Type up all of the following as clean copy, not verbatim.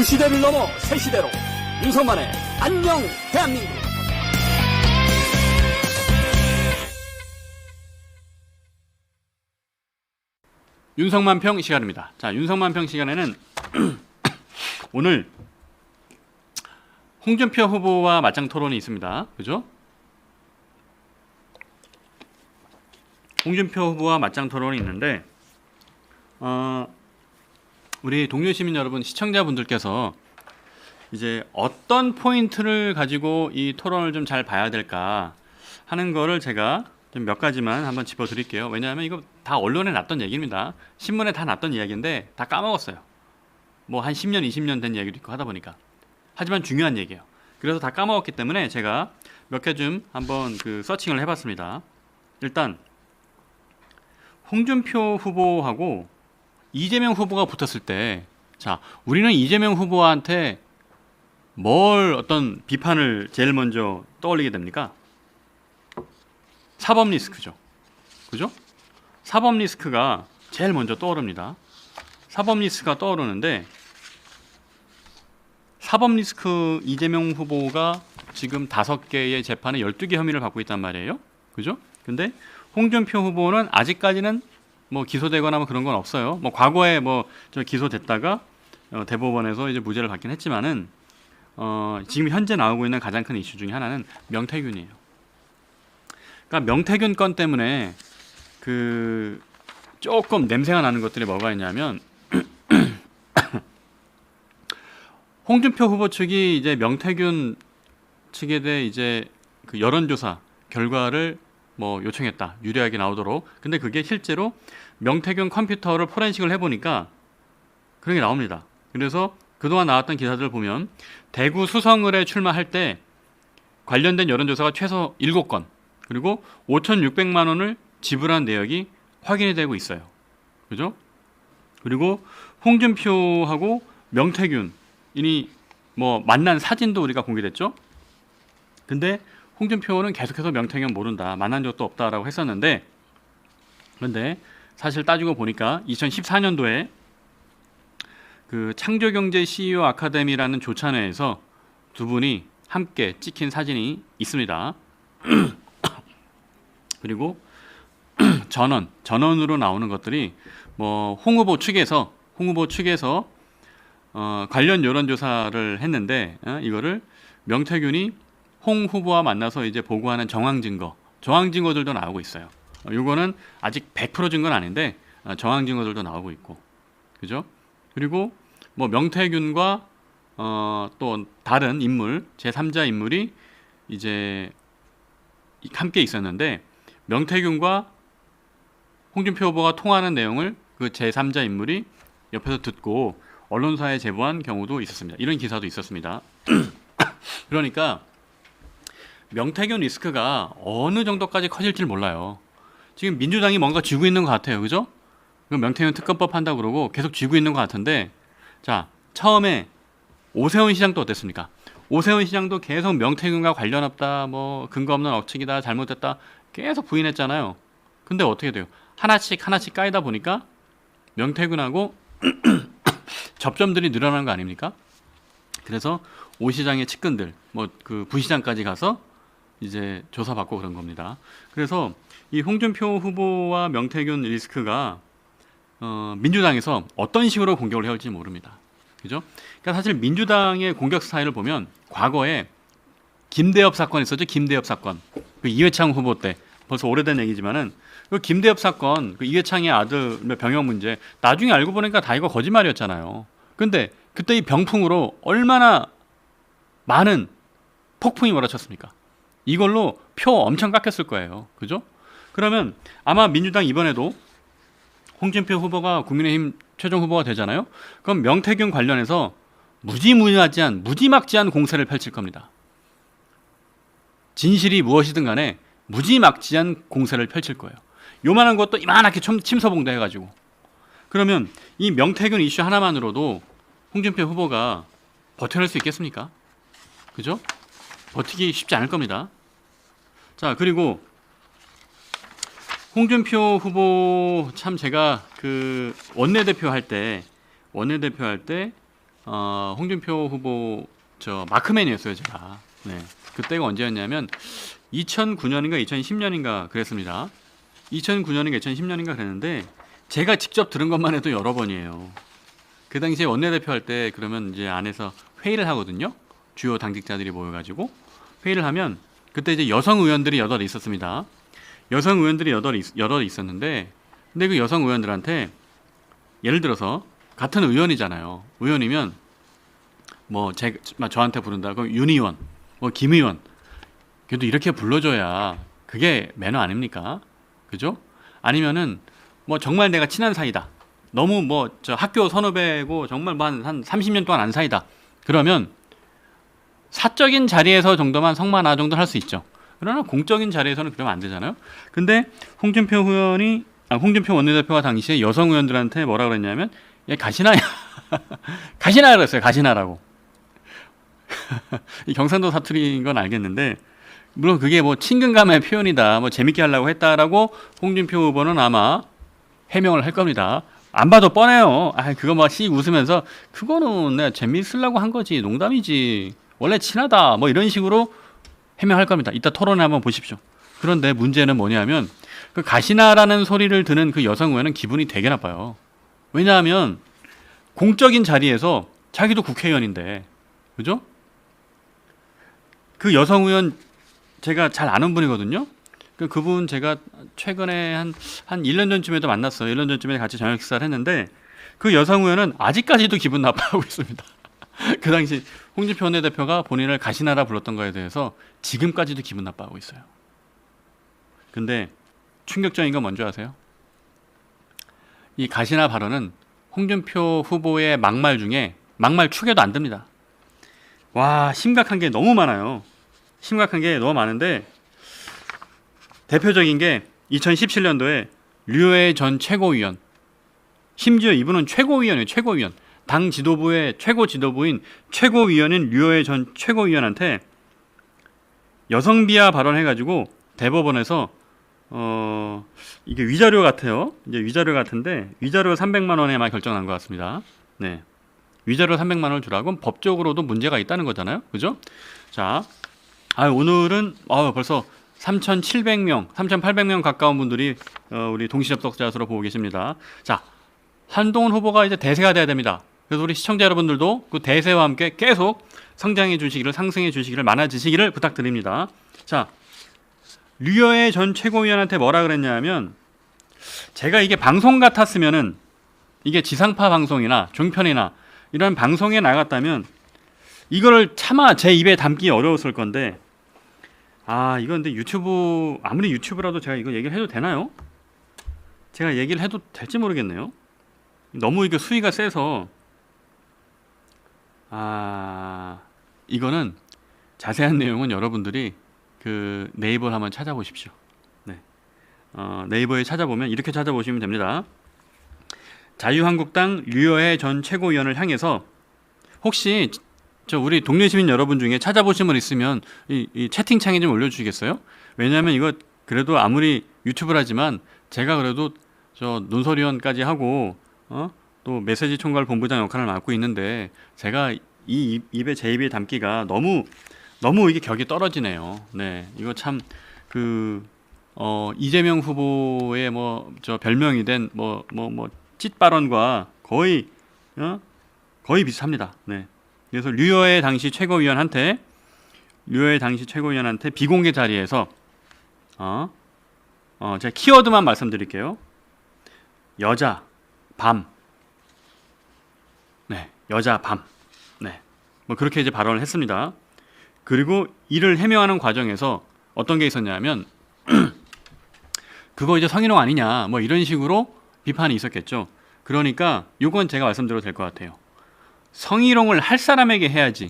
시대를 넘어 새 시대로 윤석만의 안녕 대한민국. 윤석만평 시간입니다. 자, 윤석만평 시간에는 오늘 홍준표 후보와 맞짱 토론이 있습니다. 그죠? 홍준표 후보와 맞짱 토론이 있는데 우리 동료 시민 여러분, 시청자분들께서 이제 어떤 포인트를 가지고 이 토론을 좀 잘 봐야 될까 하는 거를 제가 좀 몇 가지만 한번 짚어드릴게요. 왜냐하면 이거 다 언론에 났던 얘기입니다. 신문에 다 났던 이야기인데 다 까먹었어요. 뭐 한 10년, 20년 된 이야기도 있고 하다 보니까. 하지만 중요한 얘기예요. 그래서 다 까먹었기 때문에 제가 몇 개 좀 한번 그 서칭을 해봤습니다. 일단 홍준표 후보하고 이재명 후보가 붙었을 때, 자, 우리는 이재명 후보한테 뭘 어떤 비판을 제일 먼저 떠올리게 됩니까? 사법 리스크죠. 그죠? 사법 리스크가 제일 먼저 떠오릅니다. 사법 리스크가 떠오르는데, 사법 리스크 이재명 후보가 지금 5개의 재판에 12개 혐의를 받고 있단 말이에요. 그죠? 근데 홍준표 후보는 아직까지는 뭐 기소되거나 뭐 그런 건 없어요. 뭐 과거에 뭐 저 기소됐다가 대법원에서 이제 무죄를 받긴 했지만은 지금 현재 나오고 있는 가장 큰 이슈 중에 하나는 명태균이에요. 그러니까 명태균 건 때문에 그 조금 냄새가 나는 것들이 뭐가 있냐면 홍준표 후보 측이 이제 명태균 측에 대해 이제 그 여론조사 결과를 뭐 요청했다, 유리하게 나오도록. 근데 그게 실제로 명태균 컴퓨터를 포렌식을 해보니까 그런 게 나옵니다. 그래서 그동안 나왔던 기사들을 보면 대구 수성을에 출마할 때 관련된 여론조사가 최소 7건, 그리고 5,600만 원을 지불한 내역이 확인이 되고 있어요. 그죠? 그리고 홍준표하고 명태균이 뭐 만난 사진도 우리가 공개됐죠. 근데 홍준표는 계속해서 명태균 모른다, 만난 적도 없다라고 했었는데, 그런데 사실 따지고 보니까 2014년도에 그 창조경제 CEO 아카데미라는 조찬회에서 두 분이 함께 찍힌 사진이 있습니다. 그리고 전원으로 나오는 것들이 뭐 홍 후보 측에서 관련 여론조사를 했는데 이거를 명태균이 홍 후보와 만나서 이제 보고하는 정황 증거들도 나오고 있어요. 이거는 아직 100% 증거는 아닌데 정황 증거들도 나오고 있고, 그죠? 그리고 뭐 명태균과 또 다른 인물, 제3자 인물이 이제 함께 있었는데, 명태균과 홍준표 후보가 통화하는 내용을 그 제3자 인물이 옆에서 듣고 언론사에 제보한 경우도 있었습니다. 이런 기사도 있었습니다. 그러니까 명태균 리스크가 어느 정도까지 커질지 몰라요. 지금 민주당이 뭔가 쥐고 있는 것 같아요. 그죠? 명태균 특검법 한다고 그러고 계속 쥐고 있는 것 같은데, 자, 처음에 오세훈 시장도 어땠습니까? 오세훈 시장도 계속 명태균과 관련 없다, 뭐 근거 없는 억측이다, 잘못됐다 계속 부인했잖아요. 근데 어떻게 돼요? 하나씩 까이다 보니까 명태균하고 접점들이 늘어나는 거 아닙니까? 그래서 오 시장의 측근들, 뭐 그 부시장까지 가서 이제 조사받고 그런 겁니다. 그래서 이 홍준표 후보와 명태균 리스크가 민주당에서 어떤 식으로 공격을 해올지 모릅니다. 그죠? 그러니까 사실 민주당의 공격 스타일을 보면 과거에 김대엽 사건 있었죠. 김대엽 사건. 그 이회창 후보 때, 벌써 오래된 얘기지만은 그 김대엽 사건, 그 이회창의 아들 병역 문제, 나중에 알고 보니까 다 이거 거짓말이었잖아요. 근데 그때 이 병풍으로 얼마나 많은 폭풍이 몰아쳤습니까? 이걸로 표 엄청 깎였을 거예요. 그죠? 그러면 아마 민주당 이번에도 홍준표 후보가 국민의힘 최종 후보가 되잖아요. 그럼 명태균 관련해서 무지막지한 공세를 펼칠 겁니다. 진실이 무엇이든 간에 무지막지한 공세를 펼칠 거예요. 요만한 것도 이만하게 침서봉대 해가지고. 그러면 이 명태균 이슈 하나만으로도 홍준표 후보가 버텨낼 수 있겠습니까? 그죠? 버티기 쉽지 않을 겁니다. 자, 그리고 홍준표 후보 참 제가 그 원내대표 할 때 홍준표 후보 저 마크맨이었어요, 제가. 네. 그때가 언제였냐면 2009년인가 2010년인가 그랬습니다. 2009년인가 2010년인가 그랬는데 제가 직접 들은 것만 해도 여러 번이에요. 그 당시에 원내대표 할 때 그러면 이제 안에서 회의를 하거든요. 주요 당직자들이 모여가지고 회의를 하면 그때 이제 여성 의원들이 여덟 있었습니다. 여성 의원들이 여덟 있었는데 근데 그 여성 의원들한테 예를 들어서 같은 의원이잖아요. 의원이면 뭐 저한테 부른다. 그럼 윤 의원, 뭐 김 의원 그래도 이렇게 불러줘야 그게 매너 아닙니까? 그죠? 아니면은 뭐 정말 내가 친한 사이다. 너무 뭐 저 학교 선후배고 정말 뭐 한 30년 동안 안 사이다. 그러면 사적인 자리에서 정도만 성만아 정도 할 수 있죠. 그러나 공적인 자리에서는 그러면 안 되잖아요. 근데 홍준표 원내대표가 당시에 여성 의원들한테 뭐라 그랬냐면 얘 가시나야 가시나 그랬어요. 가시나라고. 이 경상도 사투리인 건 알겠는데 물론 그게 뭐 친근감의 표현이다. 뭐 재밌게 하려고 했다라고 홍준표 후보는 아마 해명을 할 겁니다. 안 봐도 뻔해요. 그거 막 씩 웃으면서 그거는 내가 재밌으려고 한 거지. 농담이지. 원래 친하다. 뭐 이런 식으로 해명할 겁니다. 이따 토론회 한번 보십시오. 그런데 문제는 뭐냐면 그 가시나라는 소리를 듣는 그 여성 의원은 기분이 되게 나빠요. 왜냐하면 공적인 자리에서 자기도 국회의원인데 그죠? 그 여성 의원 제가 잘 아는 분이거든요. 그분 제가 최근에 한 1년 전쯤에도 만났어요. 1년 전쯤에 같이 저녁 식사를 했는데 그 여성 의원은 아직까지도 기분 나빠하고 있습니다. 그 당시 홍준표 원내대표가 본인을 가시나라 불렀던 거에 대해서 지금까지도 기분 나빠하고 있어요. 근데 충격적인 건 뭔지 아세요? 이 가시나 발언은 홍준표 후보의 막말 중에 막말 축에도 안 듭니다. 와, 심각한 게 너무 많아요. 심각한 게 너무 많은데 대표적인 게 2017년도에 류호의 전 최고위원, 심지어 이분은 최고위원이에요. 최고위원. 당 지도부의 최고 지도부인 최고위원인 류호의 전 최고위원한테 여성 비하 발언해가지고 대법원에서 이게 위자료 같아요. 이제 위자료 같은데 위자료 300만 원에만 결정난 것 같습니다. 네, 위자료 300만 원을 주라고 법적으로도 문제가 있다는 거잖아요. 그죠? 자, 오늘은 벌써 3,700명, 3,800명 가까운 분들이 우리 동시접속자 수로 보고 계십니다. 자, 한동훈 후보가 이제 대세가 돼야 됩니다. 그래서 우리 시청자 여러분들도 그 대세와 함께 계속 성장해 주시기를, 상승해 주시기를, 많아지시기를 부탁드립니다. 자, 류호의 전 최고위원한테 뭐라 그랬냐면 제가 이게 방송 같았으면은 이게 지상파 방송이나 종편이나 이런 방송에 나갔다면 이거를 차마 제 입에 담기 어려웠을 건데 이건 근데 유튜브 아무리 유튜브라도 제가 이거 얘기를 해도 되나요? 제가 얘기를 해도 될지 모르겠네요. 너무 이게 수위가 세서 이거는 자세한 내용은 여러분들이 그 네이버를 한번 찾아보십시오. 네. 네이버에 찾아보면 이렇게 찾아보시면 됩니다. 자유한국당 류호의 전 최고위원을 향해서 혹시 우리 동료 시민 여러분 중에 찾아보신 분 있으면 이 채팅창에 좀 올려주시겠어요? 왜냐하면 이거 그래도 아무리 유튜브라지만 제가 그래도 논설위원까지 하고 또 메시지 총괄 본부장 역할을 맡고 있는데 제가 제 입에 담기가 너무 이게 격이 떨어지네요. 네, 이거 참 이재명 후보의 별명이 된 찢 발언과 거의 비슷합니다. 네. 그래서 류호의 당시 최고위원한테 비공개 자리에서 제가 키워드만 말씀드릴게요. 여자, 밤. 네, 여자, 밤. 네, 그렇게 이제 발언을 했습니다. 그리고 이를 해명하는 과정에서 어떤 게 있었냐면 그거 이제 성희롱 아니냐, 이런 식으로 비판이 있었겠죠. 그러니까 이건 제가 말씀드려도 될 것 같아요. 성희롱을 할 사람에게 해야지.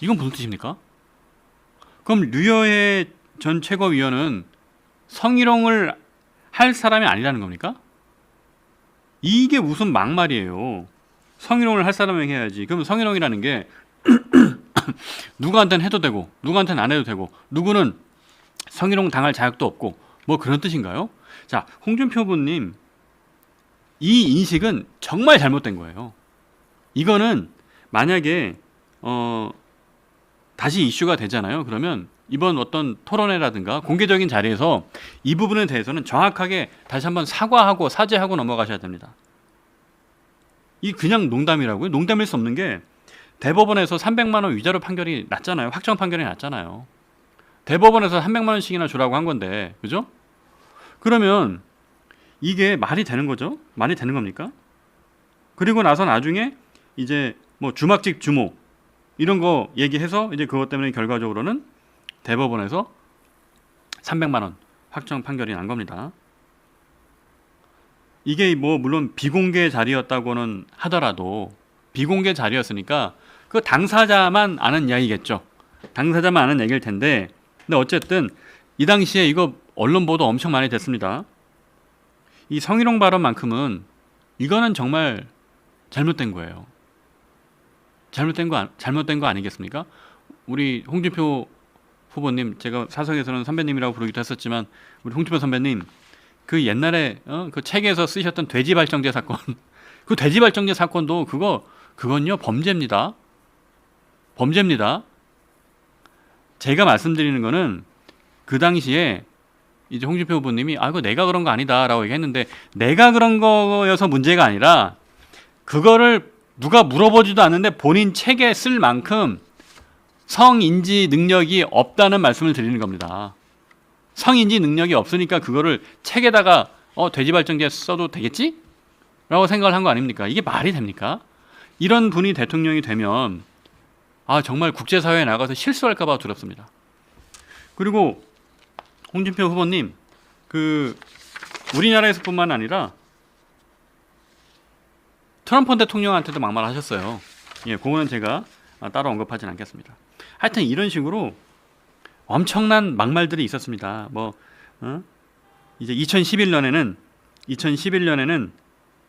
이건 무슨 뜻입니까? 그럼 류호의 전 최고위원은 성희롱을 할 사람이 아니라는 겁니까? 이게 무슨 막말이에요. 성희롱을 할 사람에게 해야지. 그럼 성희롱이라는 게 누구한테는 해도 되고 누구한테는 안 해도 되고 누구는 성희롱 당할 자격도 없고 그런 뜻인가요? 자, 홍준표 후보님 이 인식은 정말 잘못된 거예요. 이거는 만약에 다시 이슈가 되잖아요. 그러면 이번 어떤 토론회라든가 공개적인 자리에서 이 부분에 대해서는 정확하게 다시 한번 사과하고 사죄하고 넘어가셔야 됩니다. 이 그냥 농담이라고요? 농담일 수 없는 게 대법원에서 300만 원 위자료 판결이 났잖아요. 확정 판결이 났잖아요. 대법원에서 300만 원씩이나 주라고 한 건데, 그죠? 그러면 이게 말이 되는 거죠? 말이 되는 겁니까? 그리고 나서 나중에 이제 뭐 주막직 주모 이런 거 얘기해서 이제 그것 때문에 결과적으로는 대법원에서 300만 원 확정 판결이 난 겁니다. 이게 뭐 물론 비공개 자리였다고는 하더라도 비공개 자리였으니까 그 당사자만 아는 이야기겠죠. 당사자만 아는 얘기일 텐데, 근데 어쨌든 이 당시에 이거 언론 보도 엄청 많이 됐습니다. 이 성희롱 발언만큼은 이거는 정말 잘못된 거예요. 잘못된 거 아니겠습니까? 우리 홍준표 후보님, 제가 사석에서는 선배님이라고 부르기도 했었지만 우리 홍준표 선배님 그 옛날에 그 책에서 쓰셨던 돼지 발정제 사건 그 돼지 발정제 사건도 그건요 범죄입니다. 범죄입니다. 제가 말씀드리는 거는 그 당시에 이제 홍준표 후보님이 그거 내가 그런 거 아니다라고 얘기했는데, 내가 그런 거여서 문제가 아니라 그거를 누가 물어보지도 않는데 본인 책에 쓸 만큼 성인지 능력이 없다는 말씀을 드리는 겁니다. 성인지 능력이 없으니까 그거를 책에다가 돼지 발정제 써도 되겠지? 라고 생각을 한 거 아닙니까? 이게 말이 됩니까? 이런 분이 대통령이 되면 정말 국제사회에 나가서 실수할까 봐 두렵습니다. 그리고 홍준표 후보님 우리나라에서뿐만 아니라 트럼프 대통령한테도 막말하셨어요. 예, 그거는 제가 따로 언급하진 않겠습니다. 하여튼 이런 식으로 엄청난 막말들이 있었습니다. 이제 2011년에는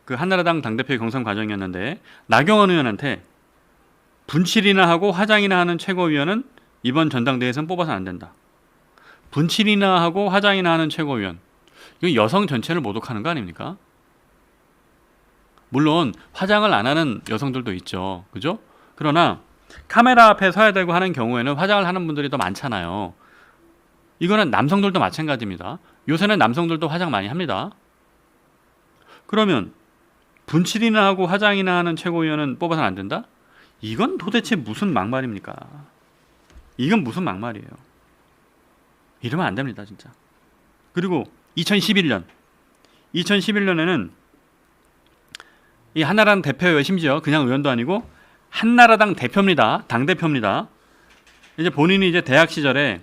그 한나라당 당대표 경선 과정이었는데 나경원 의원한테 분칠이나 하고 화장이나 하는 최고위원은 이번 전당대회에서는 뽑아서 안 된다. 분칠이나 하고 화장이나 하는 최고위원, 이거 여성 전체를 모독하는 거 아닙니까? 물론 화장을 안 하는 여성들도 있죠, 그죠? 그러나 카메라 앞에 서야 되고 하는 경우에는 화장을 하는 분들이 더 많잖아요. 이거는 남성들도 마찬가지입니다. 요새는 남성들도 화장 많이 합니다. 그러면 분칠이나 하고 화장이나 하는 최고위원은 뽑아서는 안 된다? 이건 도대체 무슨 막말입니까? 이건 무슨 막말이에요? 이러면 안 됩니다, 진짜. 그리고 2011년에는 이 한나라당 대표예요. 심지어 그냥 의원도 아니고 한나라당 대표입니다. 당 대표입니다. 이제 본인이 이제 대학 시절에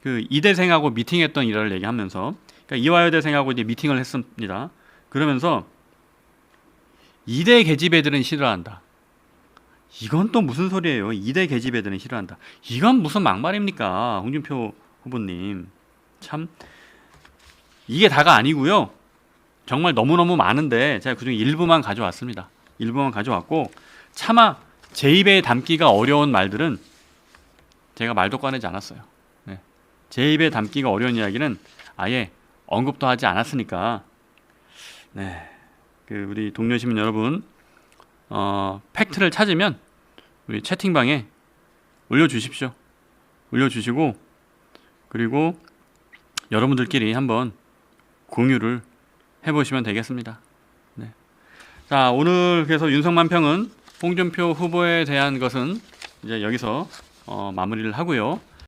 그 이대생하고 미팅했던 일화를 얘기하면서, 그러니까 이화여대생하고 이제 미팅을 했습니다. 그러면서 이대 계집애들은 싫어한다. 이건 또 무슨 소리예요? 이대 계집애들은 싫어한다. 이건 무슨 막말입니까, 홍준표 후보님. 참 이게 다가 아니고요. 정말 너무너무 많은데 제가 그중에 일부만 가져왔습니다. 일부만 가져왔고, 차마 제 입에 담기가 어려운 말들은 제가 말도 꺼내지 않았어요. 네. 제 입에 담기가 어려운 이야기는 아예 언급도 하지 않았으니까, 네. 우리 동료 시민 여러분, 팩트를 찾으면 우리 채팅방에 올려주십시오. 올려주시고, 그리고 여러분들끼리 한번 공유를 해보시면 되겠습니다. 네. 자, 오늘 그래서 윤석만평은 홍준표 후보에 대한 것은 이제 여기서 마무리를 하고요.